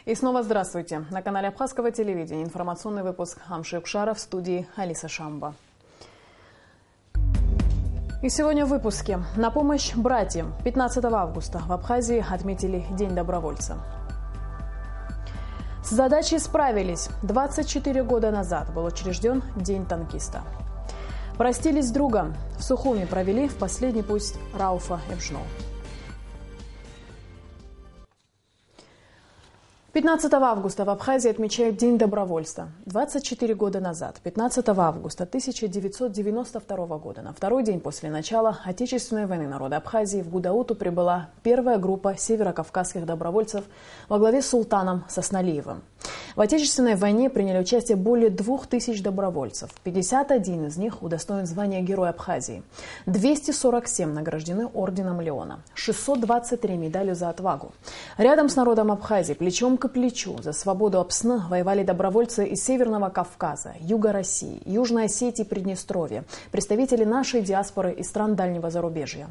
И снова здравствуйте. На канале Абхазского телевидения информационный выпуск Хамши Укшара, в студии Алиса Шамба. И сегодня в выпуске. На помощь братьям. 15 августа в Абхазии отметили День добровольца. С задачей справились. 24 года назад был учрежден День танкиста. Простились с другом. В Сухуми провели в последний путь Рауфа Эмшноу. 15 августа в Абхазии отмечают День добровольца. 24 года назад, 15 августа 1992 года, на второй день после начала Отечественной войны народа Абхазии в Гудауту прибыла первая группа северокавказских добровольцев во главе с султаном Сосналиевым. В Отечественной войне приняли участие более 2000 добровольцев. 51 из них удостоен звания Героя Абхазии. 247 награждены орденом Леона. 623 медалью за отвагу. Рядом с народом Абхазии, плечом к плечу, за свободу Апсны воевали добровольцы из Северного Кавказа, Юга России, Южной Осетии, Приднестровья, представители нашей диаспоры из стран дальнего зарубежья.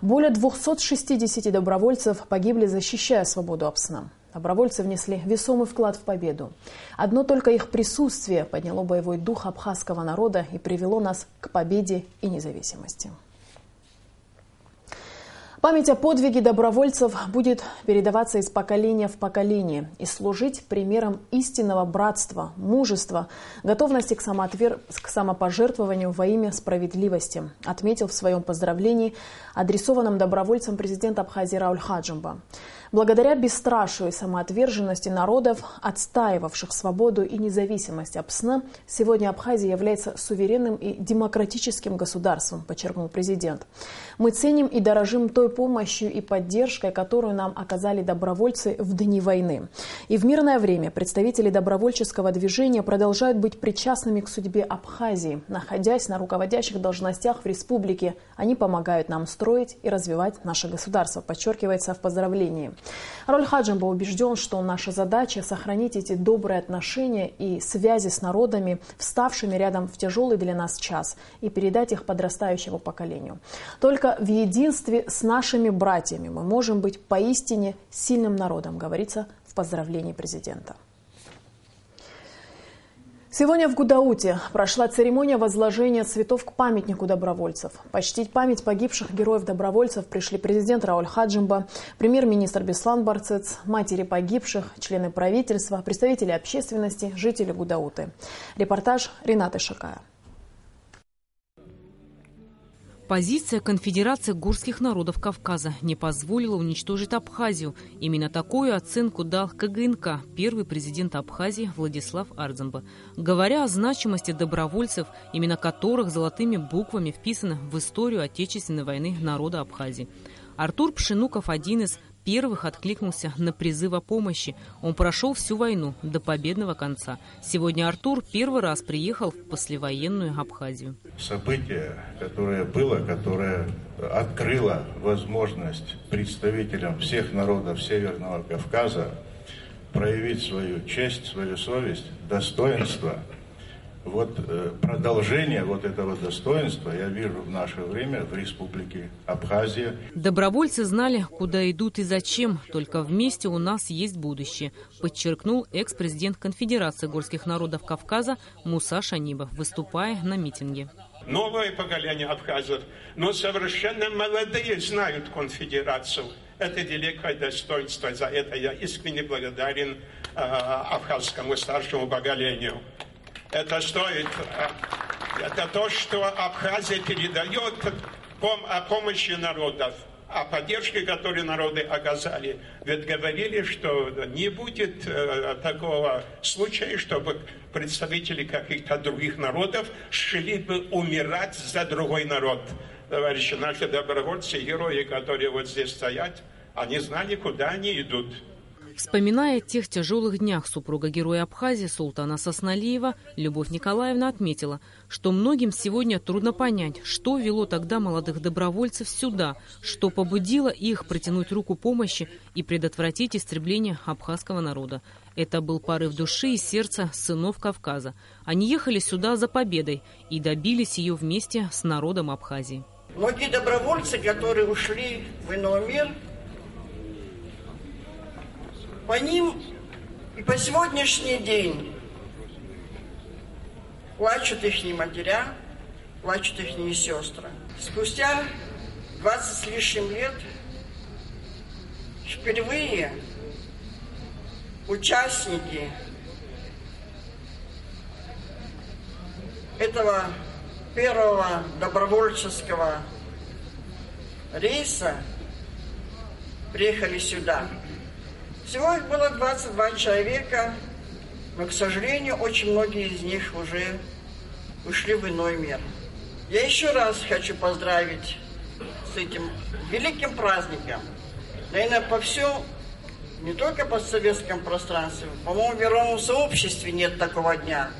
Более 260 добровольцев погибли, защищая свободу Апсны. Добровольцы внесли весомый вклад в победу. Одно только их присутствие подняло боевой дух абхазского народа и привело нас к победе и независимости. Память о подвиге добровольцев будет передаваться из поколения в поколение и служить примером истинного братства, мужества, готовности к самопожертвованию во имя справедливости, отметил в своем поздравлении, адресованном добровольцам президент Абхазии Рауль Хаджимба. Благодаря бесстрашию и самоотверженности народов, отстаивавших свободу и независимость Апсны, сегодня Абхазия является суверенным и демократическим государством, подчеркнул президент. Мы ценим и дорожим той помощью и поддержкой, которую нам оказали добровольцы в дни войны. И в мирное время представители добровольческого движения продолжают быть причастными к судьбе Абхазии. Находясь на руководящих должностях в республике, они помогают нам строить и развивать наше государство, подчеркивается в поздравлении. Рауль Хаджимба убежден, что наша задача – сохранить эти добрые отношения и связи с народами, вставшими рядом в тяжелый для нас час, и передать их подрастающему поколению. Только в единстве с нашими братьями мы можем быть поистине сильным народом, говорится в поздравлении президента. Сегодня в Гудауте прошла церемония возложения цветов к памятнику добровольцев. Почтить память погибших героев-добровольцев пришли президент Рауль Хаджимба, премьер-министр Беслан Барцец, матери погибших, члены правительства, представители общественности, жители Гудауты. Репортаж Ренаты Шакая. Позиция Конфедерации горских народов Кавказа не позволила уничтожить Абхазию. Именно такую оценку дал КГНК первый президент Абхазии Владислав Ардзамба, говоря о значимости добровольцев, имена которых золотыми буквами вписаны в историю Отечественной войны народа Абхазии. Артур Пшенуков один из первых откликнулся на призыв о помощи. Он прошел всю войну до победного конца. Сегодня Артур первый раз приехал в послевоенную Абхазию. Событие, которое было, которое открыло возможность представителям всех народов Северного Кавказа проявить свою честь, свою совесть, достоинство. Вот продолжение вот этого достоинства я вижу в наше время в Республике Абхазия. Добровольцы знали, куда идут и зачем. Только вместе у нас есть будущее, подчеркнул экс-президент Конфедерации горских народов Кавказа Муса Шанибов, выступая на митинге. Новое поколение абхазов, но совершенно молодые знают конфедерацию. Это великое достоинство. За это я искренне благодарен абхазскому старшему поколению. Это стоит, это то, что Абхазия передает о помощи народов, о поддержке, которую народы оказали. Ведь говорили, что не будет такого случая, чтобы представители каких-то других народов шли бы умирать за другой народ. Товарищи, наши добровольцы, герои, которые вот здесь стоят, они знали, куда они идут. Вспоминая о тех тяжелых днях, супруга героя Абхазии Султана Сосналиева Любовь Николаевна отметила, что многим сегодня трудно понять, что вело тогда молодых добровольцев сюда, что побудило их протянуть руку помощи и предотвратить истребление абхазского народа. Это был порыв души и сердца сынов Кавказа. Они ехали сюда за победой и добились ее вместе с народом Абхазии. Многие добровольцы, которые ушли в иной мир, по ним И по сегодняшний день плачут их матеря, плачут их сестры. Спустя 20 с лишним лет впервые участники этого первого добровольческого рейса приехали сюда. Всего их было 22 человека, но, к сожалению, очень многие из них уже ушли в иной мир. Я еще раз хочу поздравить с этим великим праздником. Наверное, по всему, не только по советскому пространству, по-моему, в мировом сообществе нет такого дня,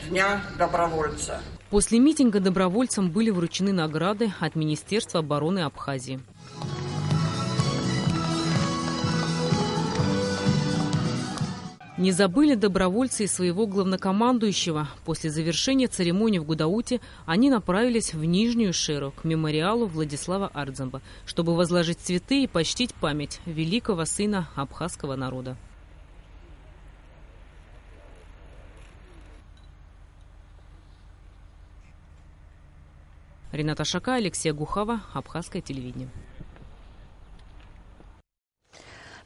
Дня добровольца. После митинга добровольцам были вручены награды от Министерства обороны Абхазии. Не забыли добровольцы и своего главнокомандующего. После завершения церемонии в Гудауте они направились в Нижнюю Шеру, к мемориалу Владислава Ардзамба, чтобы возложить цветы и почтить память великого сына абхазского народа. Рената Шака, Алексей Гухава, Абхазское телевидение.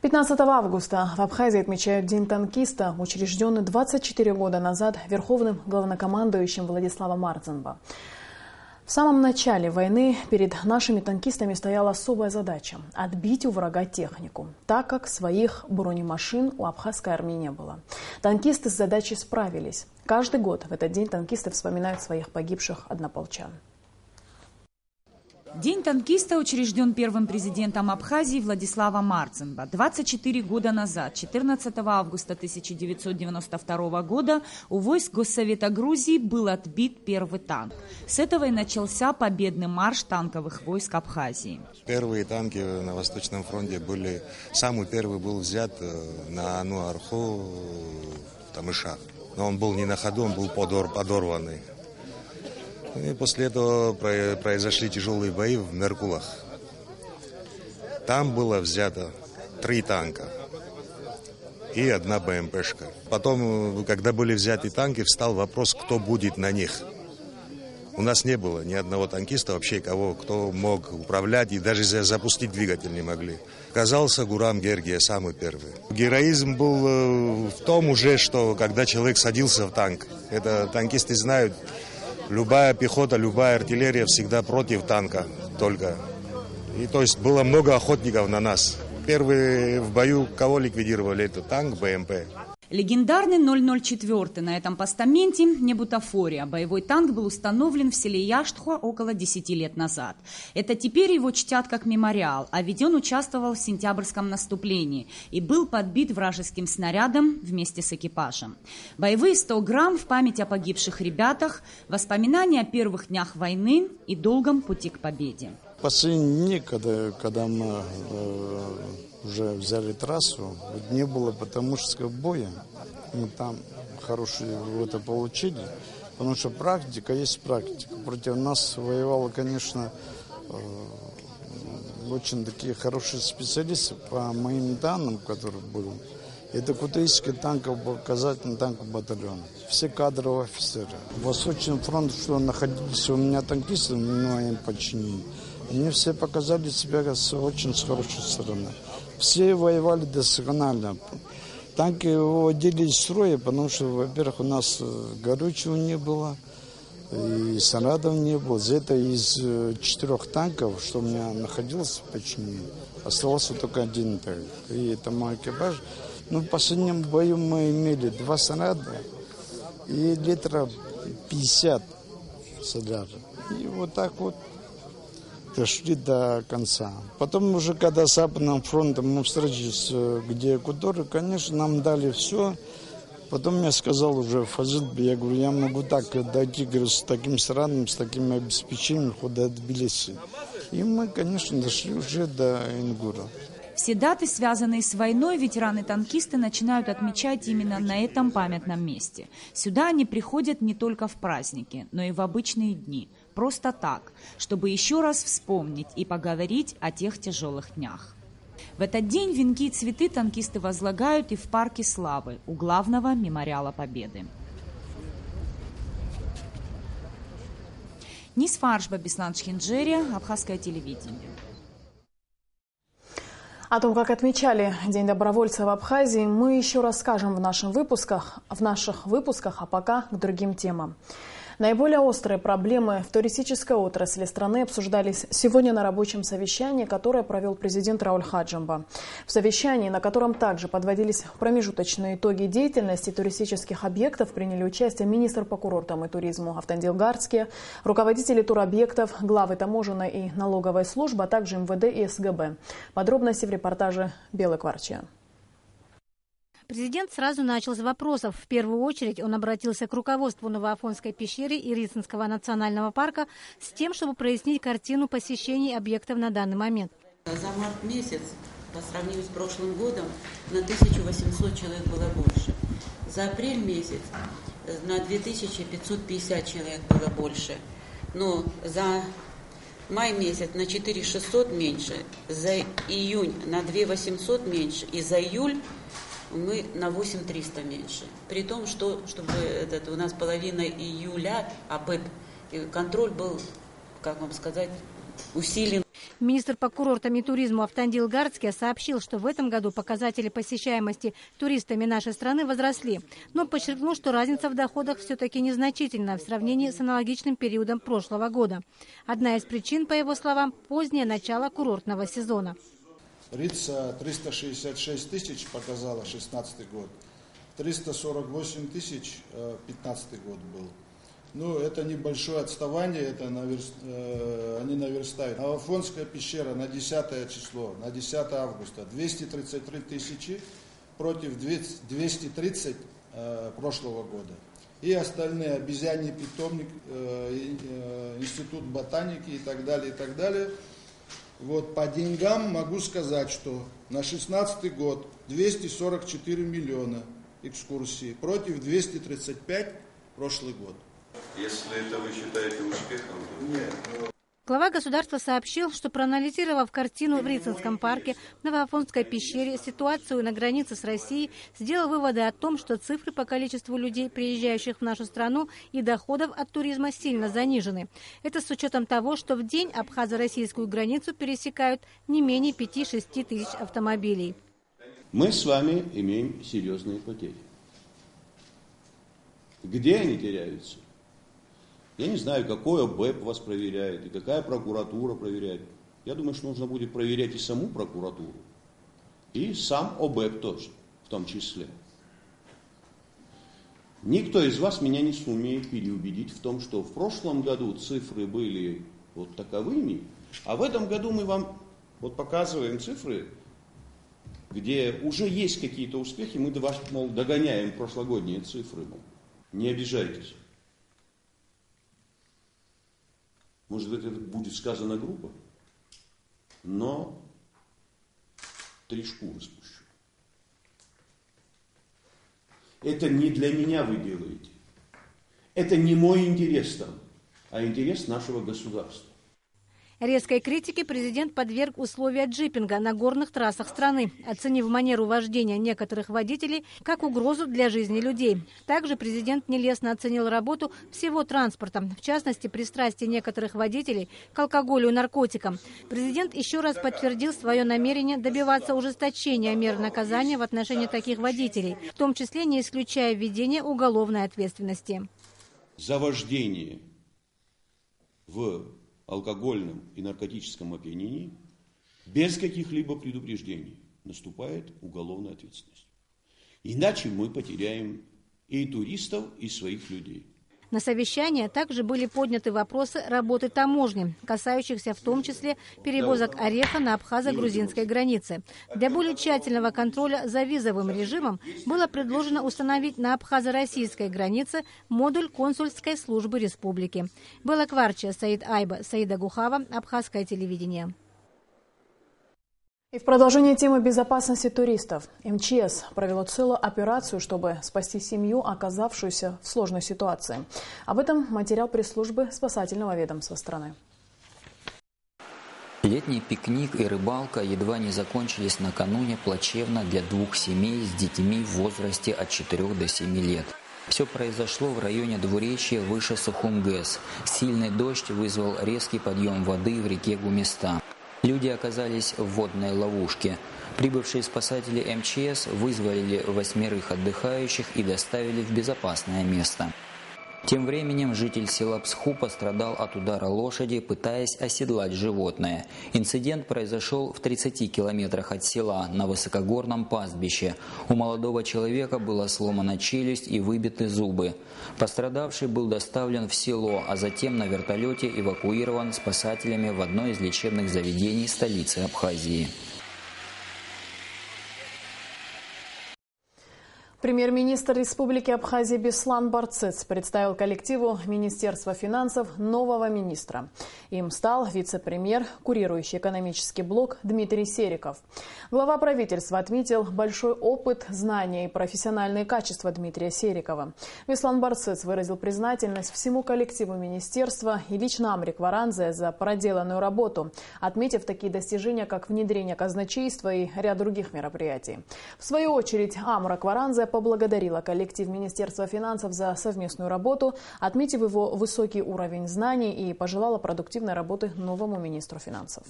15 августа в Абхазии отмечают День танкиста, учрежденный 24 года назад верховным главнокомандующим Владиславом Ардзамба. В самом начале войны перед нашими танкистами стояла особая задача – отбить у врага технику, так как своих бронемашин у абхазской армии не было. Танкисты с задачей справились. Каждый год в этот день танкисты вспоминают своих погибших однополчан. День танкиста учрежден первым президентом Абхазии Владиславом Ардзамба. 24 года назад, 14 августа 1992 года, у войск Госсовета Грузии был отбит первый танк. С этого и начался победный марш танковых войск Абхазии. Первые танки на Восточном фронте были... Самый первый был взят на Ану-Арху в Тамышах. Но он был не на ходу, он был подорванный. И после этого произошли тяжелые бои в Меркулах. Там было взято 3 танка и 1 БМПшка. Потом, когда были взяты танки, встал вопрос, кто будет на них. У нас не было ни одного танкиста вообще, кто мог управлять, и даже запустить двигатель не могли. Оказался Гурам Гергия, самый первый. Героизм был в том уже, что когда человек садился в танк, это танкисты знают, любая пехота, любая артиллерия всегда против танка только. И то есть было много охотников на нас. Первые в бою кого ликвидировали? Это танк, БМП. Легендарный 004 на этом постаменте не бутафория. Боевой танк был установлен в селе Яштхуа около 10 лет назад. Это теперь его чтят как мемориал, а ведь он участвовал в сентябрьском наступлении и был подбит вражеским снарядом вместе с экипажем. Боевые 100 грамм в память о погибших ребятах, воспоминания о первых днях войны и долгом пути к победе. Последние дни, когда мы уже взяли трассу, не было потому-что боя. Мы там хорошие это получили, потому что практика есть практика. Против нас воевало, конечно, очень такие хорошие специалисты, по моим данным, которые были. Это Кутаисский показательный танковый батальон. Все кадровые офицеры. Восточный фронт, что находились у меня танкисты, но им подчинили. Они все показали себя очень с хорошей стороны. Все воевали досконально. Танки выводили из строя, потому что, во-первых, у нас горючего не было, и снарядов не было. За это из 4 танков, что у меня находился почти, оставался только 1 танк. И это мой экипаж. Ну, в последнем бою мы имели 2 снаряда и литров 50 снарядов. И вот так вот дошли до конца. Потом уже, когда с Западным фронтом мы встретились, где Кудоры, конечно, нам дали все. Потом я сказал уже Фазил, я говорю, я могу так дойти, говорю, с таким странным, с таким обеспечением, куда до Тбилиси. И мы, конечно, дошли уже до Ингура. Все даты, связанные с войной, ветераны-танкисты начинают отмечать именно на этом памятном месте. Сюда они приходят не только в праздники, но и в обычные дни. Просто так, чтобы еще раз вспомнить и поговорить о тех тяжелых днях. В этот день венки и цветы танкисты возлагают и в парке Славы, у главного мемориала Победы. Нис Фаршба, Беслан Шхинджерия, Абхазское телевидение. О том, как отмечали День добровольца в Абхазии, мы еще расскажем в наших выпусках, а пока к другим темам. Наиболее острые проблемы в туристической отрасли страны обсуждались сегодня на рабочем совещании, которое провел президент Рауль Хаджимба. В совещании, на котором также подводились промежуточные итоги деятельности туристических объектов, приняли участие министр по курортам и туризму Автандил Гарцкий, руководители туробъектов, главы таможенной и налоговой службы, а также МВД и СГБ. Подробности в репортаже Белой Кварчи. Президент сразу начал с вопросов. В первую очередь он обратился к руководству Новоафонской пещеры и Рицинского национального парка с тем, чтобы прояснить картину посещений объектов на данный момент. За март месяц, по сравнению с прошлым годом, на 1800 человек было больше. За апрель месяц на 2550 человек было больше. Но за май месяц на 4600 меньше, за июнь на 2800 меньше и за июль мы на 8300 меньше. При том, что чтобы у нас половина июля, контроль был, как вам сказать, усилен. Министр по курортам и туризму Автандил Гарцкий сообщил, что в этом году показатели посещаемости туристами нашей страны возросли, но подчеркнул, что разница в доходах все-таки незначительна в сравнении с аналогичным периодом прошлого года. Одна из причин, по его словам, позднее начало курортного сезона. Рица 366 тысяч показала 2016 год, 348 тысяч 2015 год был. Ну, это небольшое отставание, это они наверстают. Новоафонская пещера на 10 число, на 10 августа 233 тысячи против 230 прошлого года. И остальные, обезьяний питомник, институт ботаники и так далее, и так далее. Вот по деньгам могу сказать, что на 2016 год 244 миллиона экскурсий против 235 прошлый год. Если это вы считаете успехом, то... Нет. Глава государства сообщил, что проанализировав картину в Рицинском парке, Новоафонской пещере, ситуацию на границе с Россией, сделал выводы о том, что цифры по количеству людей, приезжающих в нашу страну, и доходов от туризма сильно занижены. Это с учетом того, что в день абхазо-российскую границу пересекают не менее 5-6 тысяч автомобилей. Мы с вами имеем серьезные потери. Где они теряются? Я не знаю, какой ОБЭП вас проверяет и какая прокуратура проверяет. Я думаю, что нужно будет проверять и саму прокуратуру, и сам ОБЭП тоже, в том числе. Никто из вас меня не сумеет переубедить в том, что в прошлом году цифры были вот таковыми, а в этом году мы вам вот показываем цифры, где уже есть какие-то успехи, мы вас, мол, догоняем прошлогодние цифры. Мол. Не обижайтесь. Может быть, это будет сказано грубо, но 3 шкуры спущу. Это не для меня вы делаете. Это не мой интерес там, а интерес нашего государства. Резкой критике президент подверг условия джипинга на горных трассах страны, оценив манеру вождения некоторых водителей как угрозу для жизни людей. Также президент нелестно оценил работу всего транспорта, в частности, пристрастие некоторых водителей к алкоголю и наркотикам. Президент еще раз подтвердил свое намерение добиваться ужесточения мер наказания в отношении таких водителей, в том числе не исключая введения уголовной ответственности. За вождение в алкогольном и наркотическом опьянении без каких-либо предупреждений наступает уголовная ответственность. Иначе мы потеряем и туристов, и своих людей. На совещании также были подняты вопросы работы таможни, касающихся в том числе перевозок ореха на абхазо-грузинской границе. Для более тщательного контроля за визовым режимом было предложено установить на абхазо-российской границе модуль консульской службы республики. Белла Кварчи, Саид Айба, Саида Гухава, Абхазское телевидение. И в продолжение темы безопасности туристов. МЧС провело целую операцию, чтобы спасти семью, оказавшуюся в сложной ситуации. Об этом материал пресс-службы спасательного ведомства страны. Летний пикник и рыбалка едва не закончились накануне плачевно для двух семей с детьми в возрасте от 4 до 7 лет. Все произошло в районе Двуречья выше Сухум-ГЭС. Сильный дождь вызвал резкий подъем воды в реке Гумиста. Люди оказались в водной ловушке. Прибывшие спасатели МЧС вызволили 8 отдыхающих и доставили в безопасное место. Тем временем житель села Псху пострадал от удара лошади, пытаясь оседлать животное. Инцидент произошел в 30 километрах от села на высокогорном пастбище. У молодого человека была сломана челюсть и выбиты зубы. Пострадавший был доставлен в село, а затем на вертолете эвакуирован спасателями в одно из лечебных заведений столицы Абхазии. Премьер-министр Республики Абхазия Беслан Барцец представил коллективу Министерства финансов нового министра. Им стал вице-премьер, курирующий экономический блок Дмитрий Сериков. Глава правительства отметил большой опыт, знания и профессиональные качества Дмитрия Серикова. Беслан Барцец выразил признательность всему коллективу министерства и лично Амре Кваранзе за проделанную работу, отметив такие достижения, как внедрение казначейства и ряд других мероприятий. В свою очередь, Амра Кваранзе поблагодарила коллектив Министерства финансов за совместную работу, отметив его высокий уровень знаний и пожелала продуктивной работы новому министру финансов.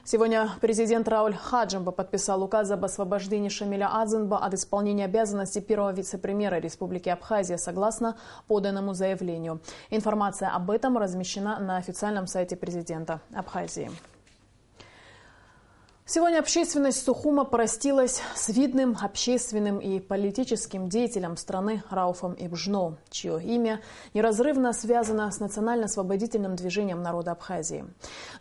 Сегодня президент Рауль Хаджимба подписал указ об освобождении Шамиля Азенба от исполнения обязанностей первого вице-премьера Республики Абхазия согласно поданному заявлению. Информация об этом размещена на официальном сайте президента Абхазии. Сегодня общественность Сухума простилась с видным общественным и политическим деятелем страны Рауфом Ибжно, чье имя неразрывно связано с национально-освободительным движением народа Абхазии.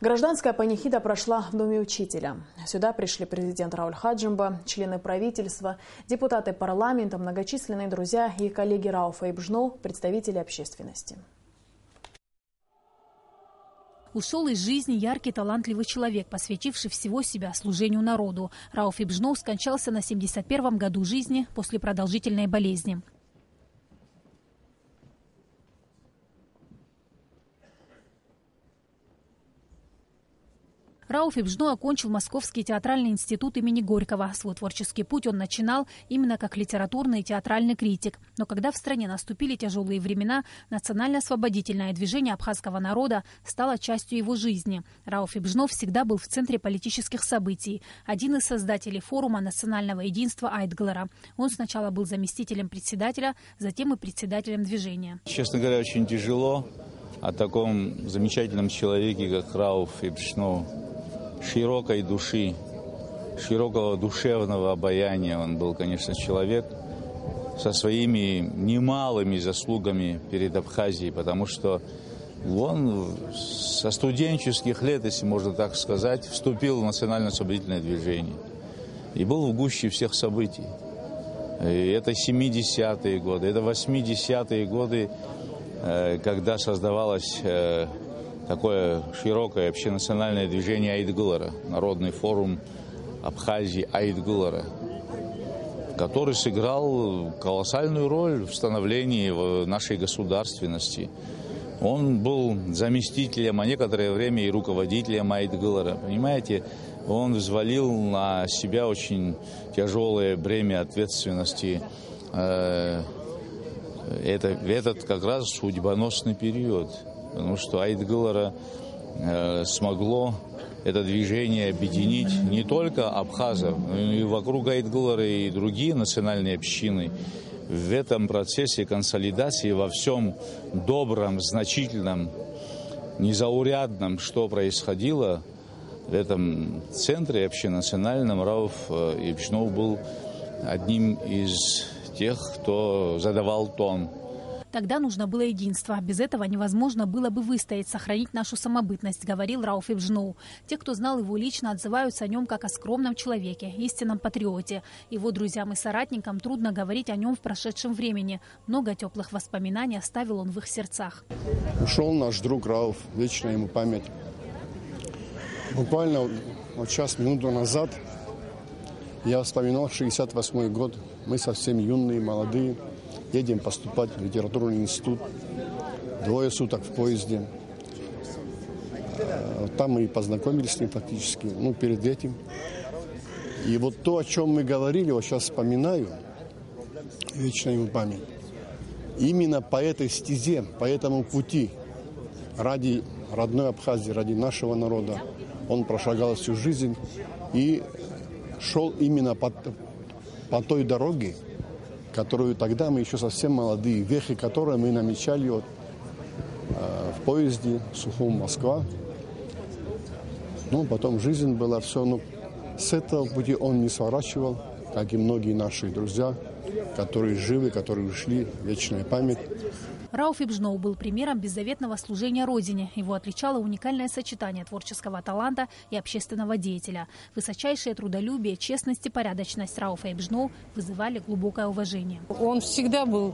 Гражданская панихида прошла в доме учителя. Сюда пришли президент Рауль Хаджимба, члены правительства, депутаты парламента, многочисленные друзья и коллеги Рауфа Ибжно, представители общественности. Ушел из жизни яркий, талантливый человек, посвятивший всего себя служению народу. Рауф Ибжно скончался на 71-м году жизни после продолжительной болезни. Рауф Ибжно окончил Московский театральный институт имени Горького. Свой творческий путь он начинал именно как литературный и театральный критик. Но когда в стране наступили тяжелые времена, национально-освободительное движение абхазского народа стало частью его жизни. Рауф Ибжно всегда был в центре политических событий. Один из создателей форума национального единства Айтглара. Он сначала был заместителем председателя, затем и председателем движения. Честно говоря, очень тяжело о таком замечательном человеке, как Рауф Ибжно. Широкой души, широкого душевного обаяния. Он был, конечно, человек со своими немалыми заслугами перед Абхазией, потому что он со студенческих лет, если можно так сказать, вступил в национально-освободительное движение и был в гуще всех событий. И это 70-е годы, это 80-е годы, когда создавалось такое широкое общенациональное движение Айтглара, народный форум Абхазии Айтглара, который сыграл колоссальную роль в становлении нашей государственности. Он был заместителем, а некоторое время и руководителем Айтглара. Понимаете, он взвалил на себя очень тяжелое бремя ответственности в этот как раз судьбоносный период. Потому что Айтглара смогло это движение объединить не только абхазов, но и вокруг Айтглара и другие национальные общины. В этом процессе консолидации во всем добром, значительном, незаурядном, что происходило в этом центре общенациональном, Рауф Ибжно был одним из тех, кто задавал тон. Тогда нужно было единство. Без этого невозможно было бы выстоять, сохранить нашу самобытность, говорил Рауф Ибжно. Те, кто знал его лично, отзываются о нем как о скромном человеке, истинном патриоте. Его друзьям и соратникам трудно говорить о нем в прошедшем времени. Много теплых воспоминаний оставил он в их сердцах. Ушел наш друг Рауф, вечная ему память. Буквально час-минуту назад я вспоминал 68-й год. Мы совсем юные, молодые. Едем поступать в литературный институт. 2 суток в поезде. там мы и познакомились с ним фактически, перед этим. И вот то, о чем мы говорили, вот сейчас вспоминаю, вечная ему память. Именно по этой стезе, по этому пути, ради родной Абхазии, ради нашего народа, он прошагал всю жизнь и шел именно по той дороге, которую тогда мы еще совсем молодые, вехи которой мы намечали в поезде Сухум-Москва. Потом жизнь была все, с этого пути он не сворачивал, как и многие наши друзья, которые живы, которые ушли, вечная память. Рауф Эбжноу был примером беззаветного служения Родине. Его отличало уникальное сочетание творческого таланта и общественного деятеля. Высочайшее трудолюбие, честность и порядочность Рауфа Эбжноу вызывали глубокое уважение. Он всегда был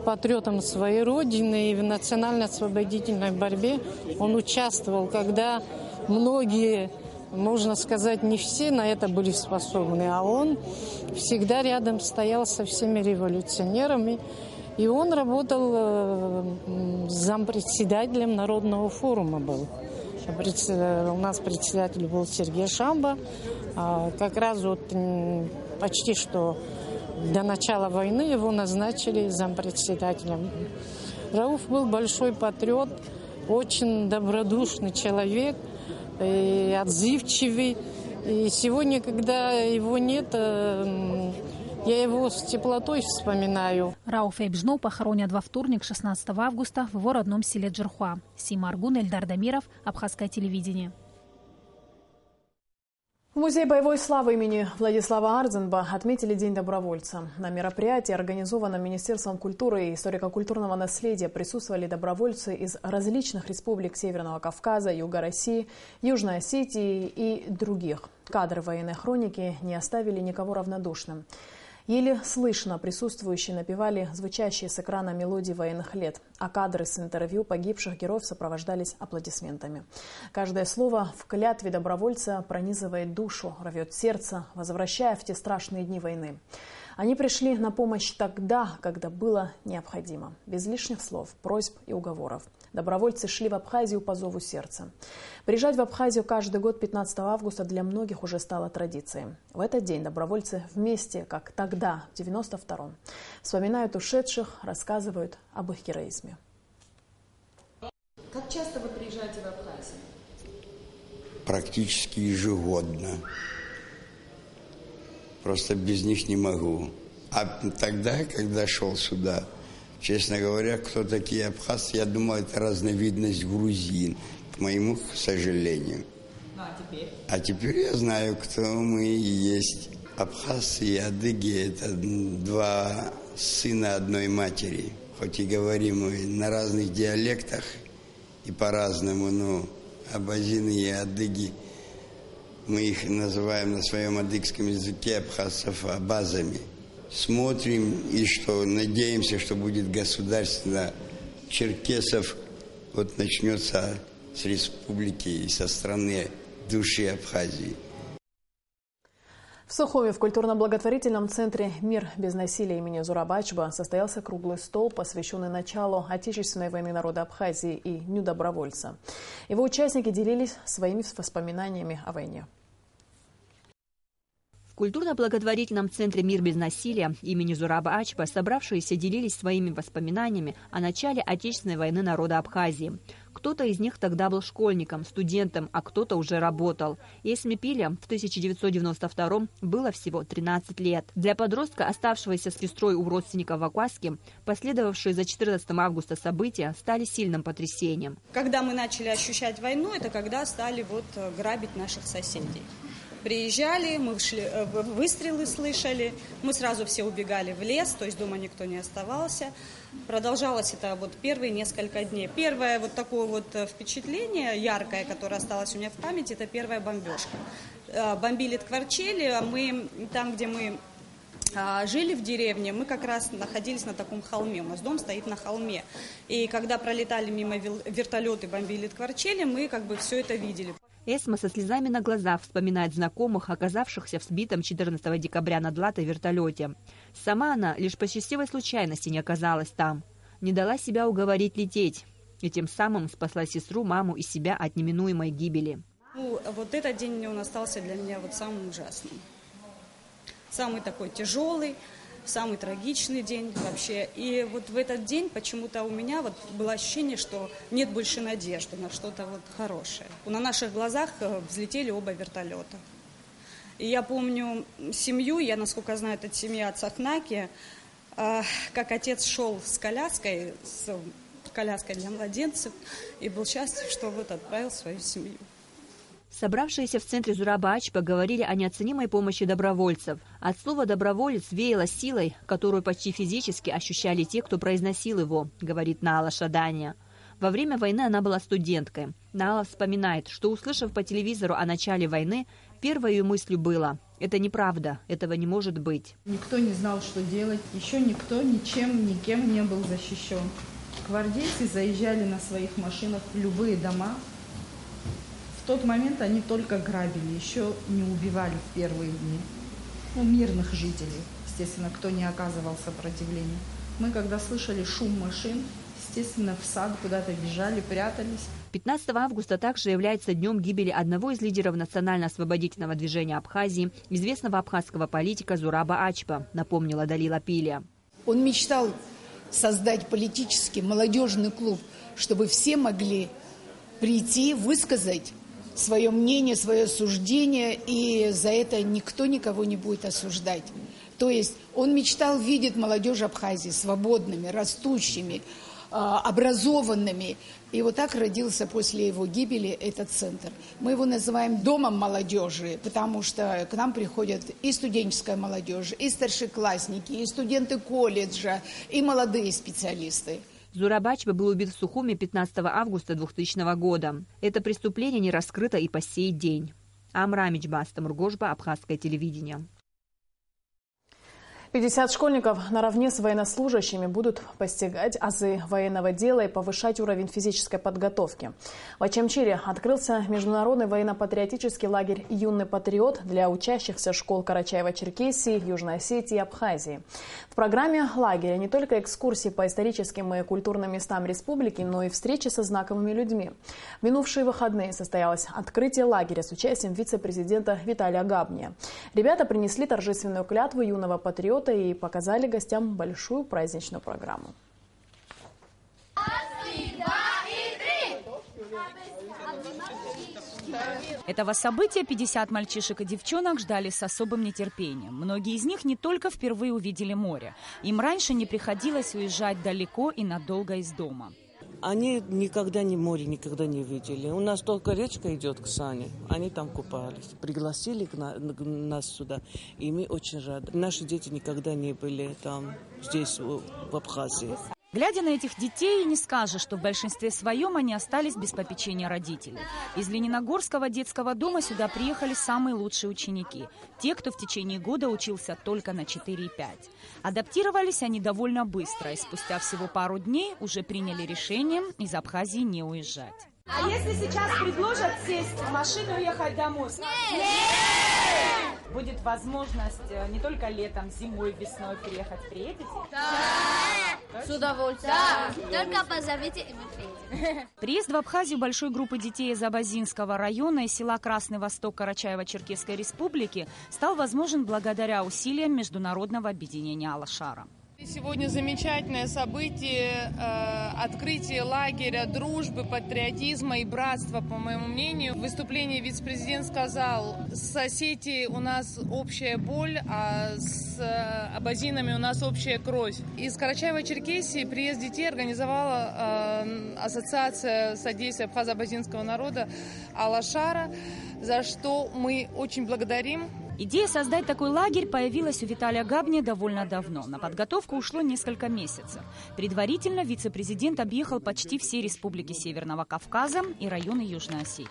патриотом своей Родины, и в национально-освободительной борьбе он участвовал, когда многие, можно сказать, не все на это были способны, а он всегда рядом стоял со всеми революционерами. И он работал зампредседателем Народного форума был. У нас председатель был Сергей Шамба. Как раз почти что до начала войны его назначили зампредседателем. Рауф был большой патриот, очень добродушный человек, и отзывчивый. И сегодня, когда его нет, я его с теплотой вспоминаю. Рауфа Эбжноу похоронят во вторник, 16 августа, в его родном селе Джерхуа. Сима Аргун, Эльдар Дамиров, Абхазское телевидение. В Музее боевой славы имени Владислава Ардзенба отметили День добровольца. На мероприятии, организованном Министерством культуры и историко-культурного наследия, присутствовали добровольцы из различных республик Северного Кавказа, Юга России, Южной Осетии и других. Кадры военной хроники не оставили никого равнодушным. Еле слышно присутствующие напевали звучащие с экрана мелодии военных лет, а кадры с интервью погибших героев сопровождались аплодисментами. Каждое слово в клятве добровольца пронизывает душу, рвет сердце, возвращая в те страшные дни войны. Они пришли на помощь тогда, когда было необходимо, без лишних слов, просьб и уговоров. Добровольцы шли в Абхазию по зову сердца. Приезжать в Абхазию каждый год 15 августа для многих уже стало традицией. В этот день добровольцы вместе, как тогда, в 92-м, вспоминают ушедших, рассказывают об их героизме. Как часто вы приезжаете в Абхазию? Практически ежегодно. Просто без них не могу. А тогда, когда шел сюда, честно говоря, кто такие абхазцы, я думал, это разновидность грузин, к моему сожалению. А теперь я знаю, кто мы есть. Абхазцы и адыги – это два сына одной матери. Хоть и говорим мы на разных диалектах и по-разному, но абазины и адыги, мы их называем на своем адыгском языке абхазцев абазами. Смотрим и надеемся, что будет государство черкесов, начнется с республики и со страны души Абхазии. В Сухуме в культурно-благотворительном центре «Мир без насилия» имени Зураба Ачба состоялся круглый стол, посвященный началу Отечественной войны народа Абхазии и Дню добровольца. Его участники делились своими воспоминаниями о войне. В культурно-благотворительном центре «Мир без насилия» имени Зураба Ачба собравшиеся делились своими воспоминаниями о начале Отечественной войны народа Абхазии. Кто-то из них тогда был школьником, студентом, а кто-то уже работал. Эсме Пиля в 1992 было всего 13 лет. Для подростка, оставшегося с сестрой у родственников в Акваске, последовавшие за 14 августа события стали сильным потрясением. Когда мы начали ощущать войну, это когда стали грабить наших соседей. Приезжали, мы выстрелы слышали, мы сразу все убегали в лес, то есть дома никто не оставался. Продолжалось это первые несколько дней. Первое такое впечатление яркое, которое осталось у меня в памяти, это первая бомбежка. Бомбили Ткварчели, мы там, где мы жили в деревне, мы как раз находились на таком холме, у нас дом стоит на холме. И когда пролетали мимо вертолеты, бомбили Ткварчели, мы все это видели. Эсма со слезами на глазах вспоминает знакомых, оказавшихся в сбитом 14 декабря над Латой вертолете. Сама она лишь по счастливой случайности не оказалась там. Не дала себя уговорить лететь. и тем самым спасла сестру, маму и себя от неминуемой гибели. Ну, вот этот день он остался для меня вот самым ужасным. Самый такой тяжелый, самый трагичный день вообще. И вот в этот день почему-то у меня вот было ощущение, что нет больше надежды на что-то вот хорошее. На наших глазах взлетели оба вертолета. И я помню семью, я, насколько знаю, это семья Цахнаки, как отец шел с коляской для младенцев, и был счастлив, что вот отправил свою семью. Собравшиеся в центре Зураба Ачба говорили о неоценимой помощи добровольцев. От слова «доброволец» веяло силой, которую почти физически ощущали те, кто произносил его, говорит Наала Шаданя. Во время войны она была студенткой. Наала вспоминает, что, услышав по телевизору о начале войны, первой ее мыслью было: «Это неправда, этого не может быть». Никто не знал, что делать, еще никто ничем, никем не был защищен. Гвардейцы заезжали на своих машинах в любые дома. В тот момент они только грабили, еще не убивали в первые дни. Мирных жителей, естественно, кто не оказывал сопротивления. Мы, когда слышали шум машин, естественно, в сад куда-то бежали, прятались. 15 августа также является днем гибели одного из лидеров национально-освободительного движения Абхазии, известного абхазского политика Зураба Ачба, напомнила Далила Пилия. Он мечтал создать политический молодежный клуб, чтобы все могли прийти, высказать свое мнение, свое суждение, и за это никто никого не будет осуждать. То есть он мечтал видеть молодежь Абхазии свободными, растущими, образованными. И вот так родился после его гибели этот центр. Мы его называем домом молодежи, потому что к нам приходят и студенческая молодежь, и старшеклассники, и студенты колледжа, и молодые специалисты. Зураб Ачба был убит в Сухуме 15 августа 2000 года. Это преступление не раскрыто и по сей день. Амра Мичбаста Мургошба, абхазское телевидение. 50 школьников наравне с военнослужащими будут постигать азы военного дела и повышать уровень физической подготовки. В Ачамчире открылся международный военно-патриотический лагерь «Юный патриот» для учащихся школ Карачаево-Черкесии, Южной Осетии и Абхазии. В программе лагеря не только экскурсии по историческим и культурным местам республики, но и встречи со знаковыми людьми. В минувшие выходные состоялось открытие лагеря с участием вице-президента Виталия Габния. Ребята принесли торжественную клятву юного патриота и показали гостям большую праздничную программу. Этого события 50 мальчишек и девчонок ждали с особым нетерпением. Многие из них не только впервые увидели море. Им раньше не приходилось уезжать далеко и надолго из дома. Они никогда море никогда не видели. У нас только речка идет к Сане. Они там купались. Пригласили нас сюда, и мы очень рады. Наши дети никогда не были там, здесь, в Абхазии. Глядя на этих детей, не скажешь, что в большинстве своем они остались без попечения родителей. Из Лениногорского детского дома сюда приехали самые лучшие ученики. Те, кто в течение года учился только на 4 и 5. Адаптировались они довольно быстро, и спустя всего пару дней уже приняли решение из Абхазии не уезжать. А если сейчас предложат сесть в машину и уехать домой? Нет! Будет возможность не только летом, зимой, весной приехать. Приедете? Да! С удовольствием. Да. Только позовите, и мы приедем. Приезд в Абхазию большой группы детей из Абазинского района и села Красный Восток Карачаево-Черкесской республики стал возможен благодаря усилиям Международного объединения Алашара. Сегодня замечательное событие, открытие лагеря дружбы, патриотизма и братства, по моему мнению. В выступлении вице-президент сказал: с Осетией у нас общая боль, а с абазинами у нас общая кровь. Из Карачаево-Черкесии приезд детей организовала Ассоциация содействия абхазо-абазинского народа Алашара, за что мы очень благодарим. Идея создать такой лагерь появилась у Виталия Габния довольно давно. На подготовку ушло несколько месяцев. Предварительно вице-президент объехал почти все республики Северного Кавказа и районы Южной Осетии.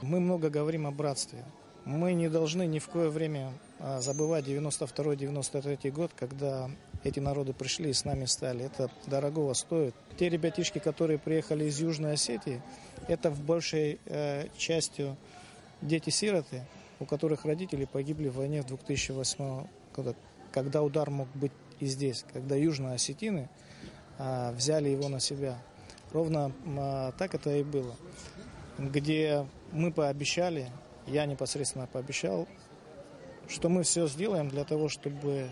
Мы много говорим о братстве. Мы не должны ни в кое время забывать 92-93 год, когда эти народы пришли и с нами стали. Это дорогого стоит. Те ребятишки, которые приехали из Южной Осетии, это в большей частью дети-сироты, у которых родители погибли в войне в 2008 году, когда удар мог быть и здесь, когда южноосетины взяли его на себя. ровно так это и было. Где мы пообещали, я непосредственно пообещал, что мы все сделаем для того, чтобы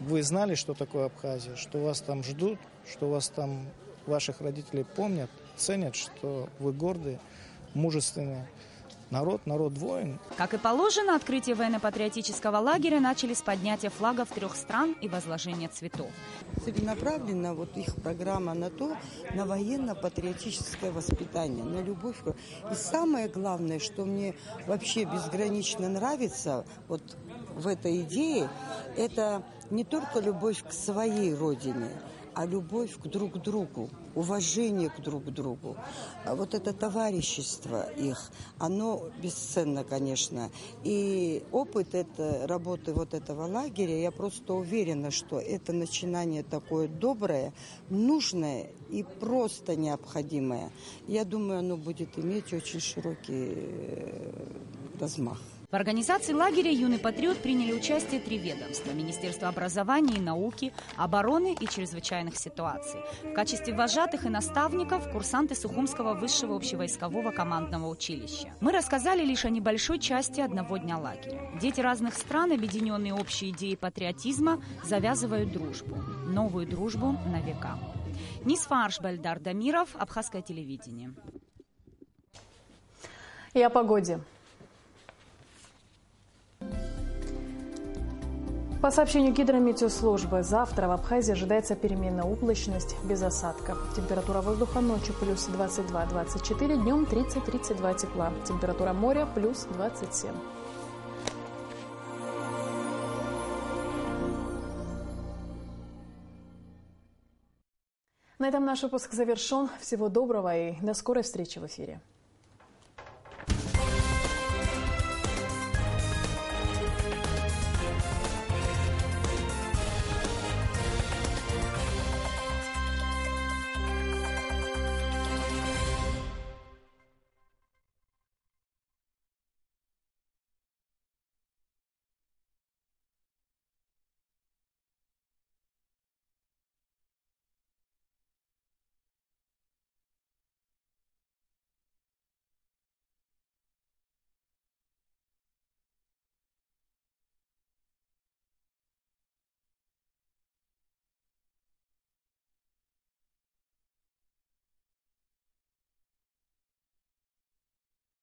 вы знали, что такое Абхазия, что вас там ждут, что вас там ваших родителей помнят, ценят, что вы гордые, мужественные. Народ воин. Как и положено, открытие военно-патриотического лагеря начали с поднятия флагов 3 стран и возложения цветов. Целенаправленно вот их программа на то, на военно-патриотическое воспитание, на любовь. И самое главное, что мне вообще безгранично нравится вот в этой идее, это не только любовь к своей родине, а любовь к друг другу, уважение к друг другу. А вот это товарищество их, оно бесценно, конечно. И опыт работы вот этого лагеря, я просто уверена, что это начинание такое доброе, нужное и просто необходимое. Я думаю, оно будет иметь очень широкий размах. В организации лагеря «Юный патриот» приняли участие 3 ведомства – Министерство образования и науки, обороны и чрезвычайных ситуаций. В качестве вожатых и наставников – курсанты Сухумского высшего общевойскового командного училища. Мы рассказали лишь о небольшой части одного дня лагеря. Дети разных стран, объединенные общей идеей патриотизма, завязывают дружбу. Новую дружбу на века. Нисфарш Бальдар Дамиров, Абхазское телевидение. И о погоде. По сообщению гидрометеослужбы, завтра в Абхазии ожидается переменная облачность без осадков. Температура воздуха ночью плюс 22-24, днем 30-32 тепла. Температура моря плюс 27. На этом наш выпуск завершен. Всего доброго и до скорой встречи в эфире.